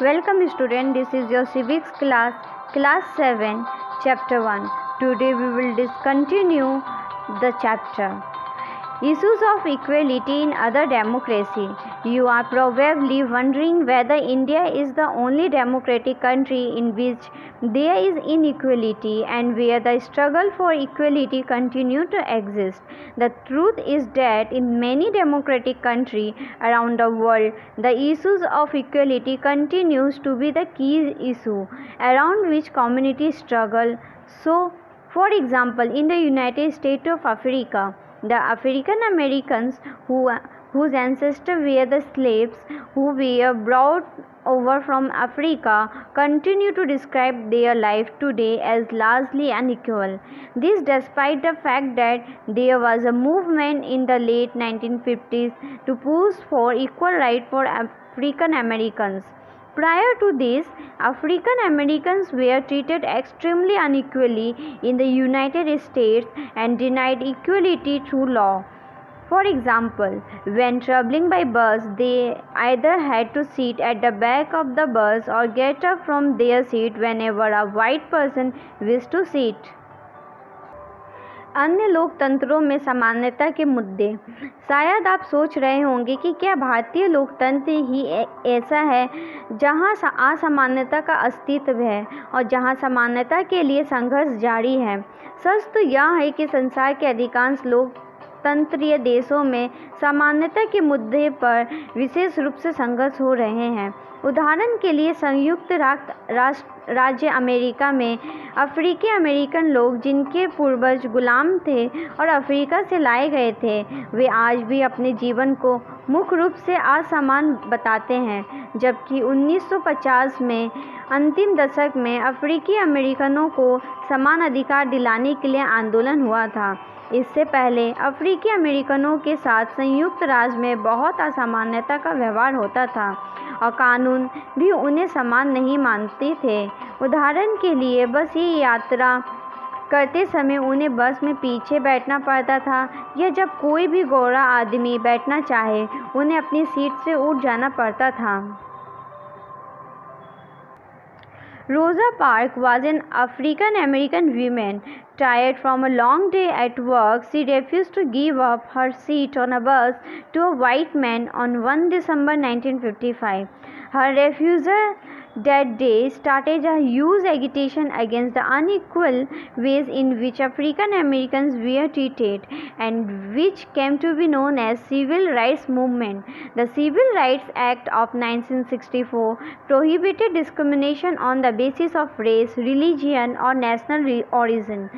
Welcome student, this is your civics class, class 7, chapter 1. Today we will discontinue the chapter Issues of Equality in Other Democracy. You are probably wondering whether India is the only democratic country in which there is inequality and where the struggle for equality continues to exist. The truth is that in many democratic countries around the world, the issues of equality continues to be the key issue around which communities struggle. So, for example, in the United States of Africa, the African Americans whose ancestors were the slaves who were brought over from Africa continue to describe their life today as largely unequal. This despite the fact that there was a movement in the late 1950s to push for equal rights for African Americans. Prior to this, African Americans were treated extremely unequally in the United States and denied equality through law. For example, when traveling by bus, they either had to sit at the back of the bus or get up from their seat whenever a white person wished to sit. अन्य लोकतंत्रों में समानता के मुद्दे। शायद आप सोच रहे होंगे कि क्या भारतीय लोकतंत्र ही ऐसा है जहां असमानता का अस्तित्व है और जहां समानता के लिए संघर्ष जारी है। सच तो यह है कि संसार के अधिकांश लोकतंत्रीय देशों में समानता के मुद्दे पर विशेष रूप से संघर्ष हो रहे हैं। उदाहरण के लिए संयुक्त राज्य अमेरिका में अफ्रीकी अमेरिकन लोग जिनके पूर्वज गुलाम थे और अफ्रीका से लाए गए थे, वे आज भी अपने जीवन को मुख्य रूप से असमान बताते हैं, जबकि 1950 में अंतिम दशक में अफ्रीकी अमेरिकनों को समान अधिकार दिलाने के लिए आंदोलन हुआ था। इससे पहले अफ्रीकी अमेरिकनों के साथ संयुक्त राज्य में बहुत असमानता का व्यवहार होता था और कानून भी उन्हें समान नहीं मानते थे। उदाहरण के लिए बस ये यात्रा करते समय उन्हें बस में पीछे बैठना पड़ता था या जब कोई भी गोरा आदमी बैठना चाहे उन्हें अपनी सीट से उठ जाना पड़ता था। Rosa Parks was an African American woman. Tired from a long day at work, she refused to give up her seat on a bus to a white man on 1 December 1955. Her refusal that day started a huge agitation against the unequal ways in which African Americans were treated and which came to be known as Civil Rights Movement. The Civil Rights Act of 1964 prohibited discrimination on the basis of race, religion, or national origin.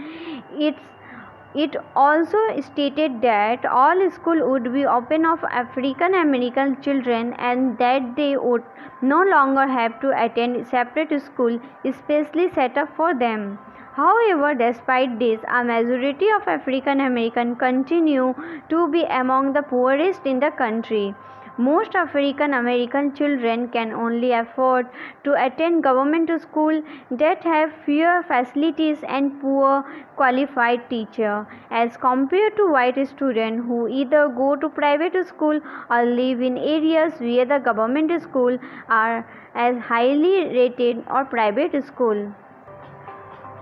It also stated that all schools would be open of African American children and that they would no longer have to attend separate schools especially set up for them. However, despite this, a majority of African Americans continue to be among the poorest in the country. Most African American children can only afford to attend government schools that have fewer facilities and poor qualified teachers, as compared to white students who either go to private school or live in areas where the government schools are as highly rated or private school.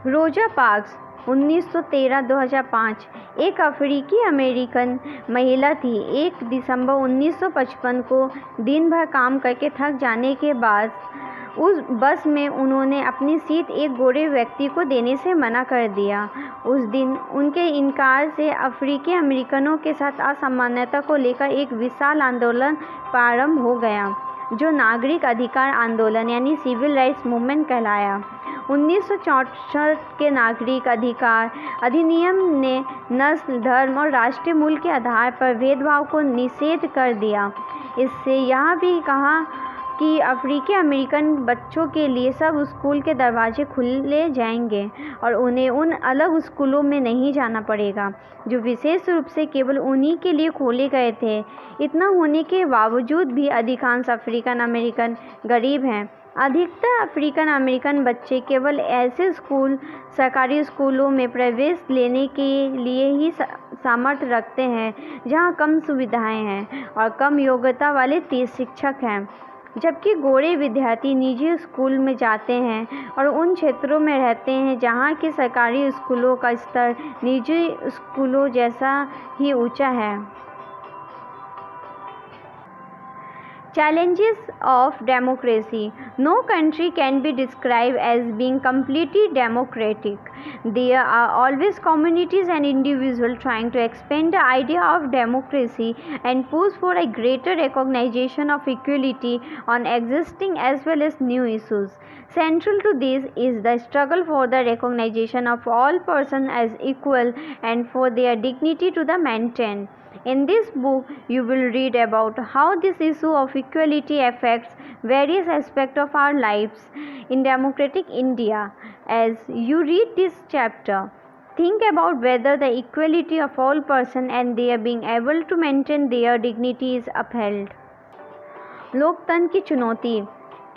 रोजा parks 1913-2005 एक अफ्रीकी American महिला थी। 1 दिसंबर 1955 को दिन भर काम करके थक जाने के बाद उस बस में उन्होंने अपनी सीट एक गोरे व्यक्ति को देने से मना कर दिया। उस दिन उनके इनकार से अफ्रीकी अमेरिकनों के साथ असमानता को लेकर एक विशाल आंदोलन प्रारंभ हो गया, जो नागरिक अधिकार आंदोलन यानी सिविल राइट्स मूवमेंट कहलाया। 1964 के नागरिक अधिकार अधिनियम ने नस्ल, धर्म और राष्ट्रीय मूल के आधार पर भेदभाव को निषेध कर दिया। इससे यह भी कहा कि अफ्रीकी अमेरिकन बच्चों के लिए सब स्कूल के दरवाजे खुले जाएंगे और उन्हें उन अलग स्कूलों में नहीं जाना पड़ेगा जो विशेष रूप से केवल उन्हीं के लिए खोले गए थे। इतना होने के बावजूद भी अधिकांश अफ्रीकन अमेरिकन गरीब हैं। अधिकतर अफ्रीकन अमेरिकन बच्चे केवल ऐसे सरकारी स्कूलों में प्रवेश लेने के लिए ही सामर्थ्य रखते हैं जहां कम सुविधाएं हैं और कम योग्यता वाले 30 शिक्षक हैं। जबकि गोरे विद्यार्थी निजी स्कूल में जाते हैं और उन क्षेत्रों में रहते हैं जहाँ के सरकारी स्कूलों का स्तर निजी स्कूलों जैसा ही ऊंचा है। Challenges of democracy. No country can be described as being completely democratic. There are always communities and individuals trying to expand the idea of democracy and push for a greater recognition of equality on existing as well as new issues. Central to this is the struggle for the recognition of all persons as equal and for their dignity to be maintained. In this book, you will read about how this issue of equality affects various aspects of our lives in democratic India. As you read this chapter, think about whether the equality of all persons and their being able to maintain their dignity is upheld. लोकतंत्र की चुनौती।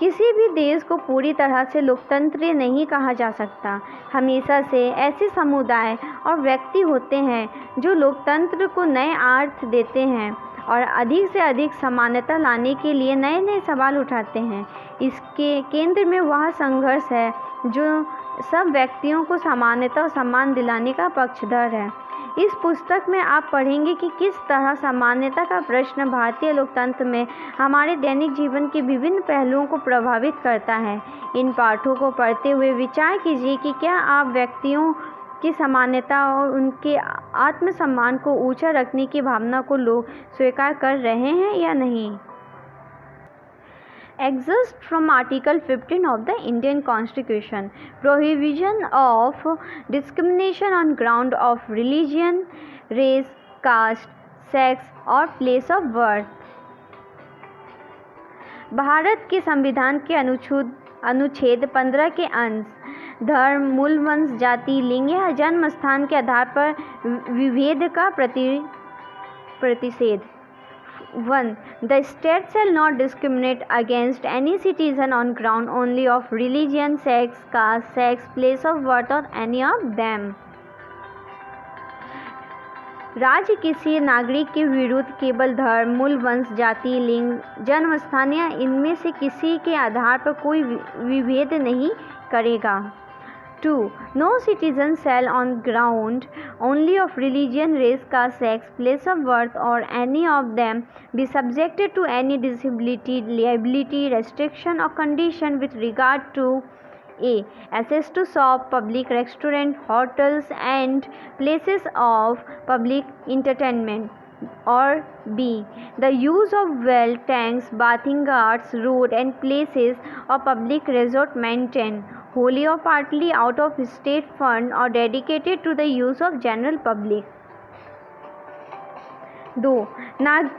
किसी भी देश को पूरी तरह से लोकतंत्रीय नहीं कहा जा सकता। हमेशा से ऐसे समुदाय और व्यक्ति होते हैं जो लोकतंत्र को नए अर्थ देते हैं और अधिक से अधिक समानता लाने के लिए नए नए सवाल उठाते हैं। इसके केंद्र में वह संघर्ष है जो सब व्यक्तियों को समानता और सम्मान दिलाने का पक्षधर है। इस पुस्तक में आप पढ़ेंगे कि किस तरह समानता का प्रश्न भारतीय लोकतंत्र में हमारे दैनिक जीवन के विभिन्न पहलुओं को प्रभावित करता है। इन पाठों को पढ़ते हुए विचार कीजिए कि क्या आप व्यक्तियों की समानता और उनके आत्मसम्मान को ऊंचा रखने की भावना को लोग स्वीकार कर रहे हैं या नहीं। Excerpt from Article 15 of the Indian Constitution, prohibition of discrimination on ground of religion, race, caste, sex or place of birth. Bharat के संविधान के अनुच्छेद 15 के अंश धर्म, मूल वंश, जाति, लिंग या जन्म स्थान के आधार पर विभेद का प्रतिषेध। 1. The state shall not discriminate against any citizen on ground only of religion, sex, caste, sex, place of birth or any of them. राज्य किसी नागरिक के विरुद्ध केवल धर्म, मूल वंश, जाति, लिंग, जन्म स्थान या इनमें से किसी के आधार पर कोई विभेद नहीं करेगा। 2. No citizen shall on ground only of religion, race, caste, sex, place of birth or any of them be subjected to any disability, liability, restriction or condition with regard to A. Access to shop, public restaurant, hotels and places of public entertainment, or B. The use of well, tanks, bathing gardens, road and places of public resort maintained wholly or partly out of state fund or dedicated to the use of general public. 2.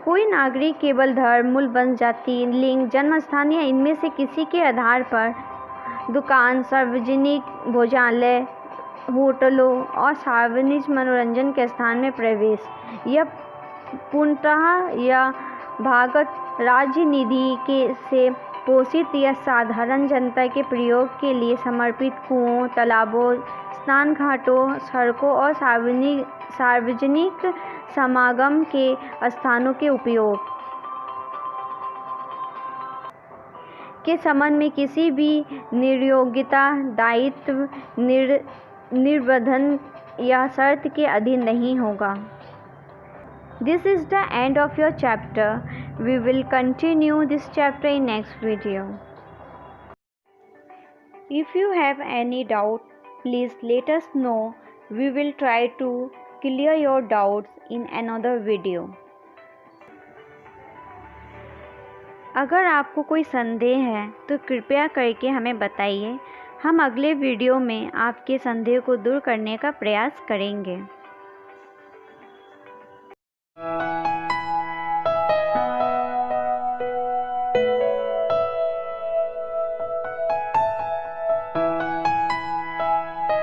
कोई नागरिक केवल धर्म, मूल वंश, जाति, लिंग, जन्म स्थान या इनमें से किसी के आधार पर दुकान, सार्वजनिक भोजनालय, होटलों और सार्वजनिक मनोरंजन के स्थान में प्रवेश या पूर्णतः या भागत राज्य निधि से पोषित या साधारण जनता के प्रयोग के लिए समर्पित कुओं, तालाबों, स्नान घाटों, सड़कों और सार्वजनिक समागम के स्थानों के उपयोग के संबंध में किसी भी निर्योग्यता, दायित्व, निर्बंधन या शर्त के अधीन नहीं होगा। This is the end of your chapter. We will continue this chapter in next video. If you have any doubt, please let us know. We will try to clear your doubts in another video. अगर आपको कोई संदेह है तो कृपया करके हमें बताइए। हम अगले वीडियो में आपके संदेह को दूर करने का प्रयास करेंगे।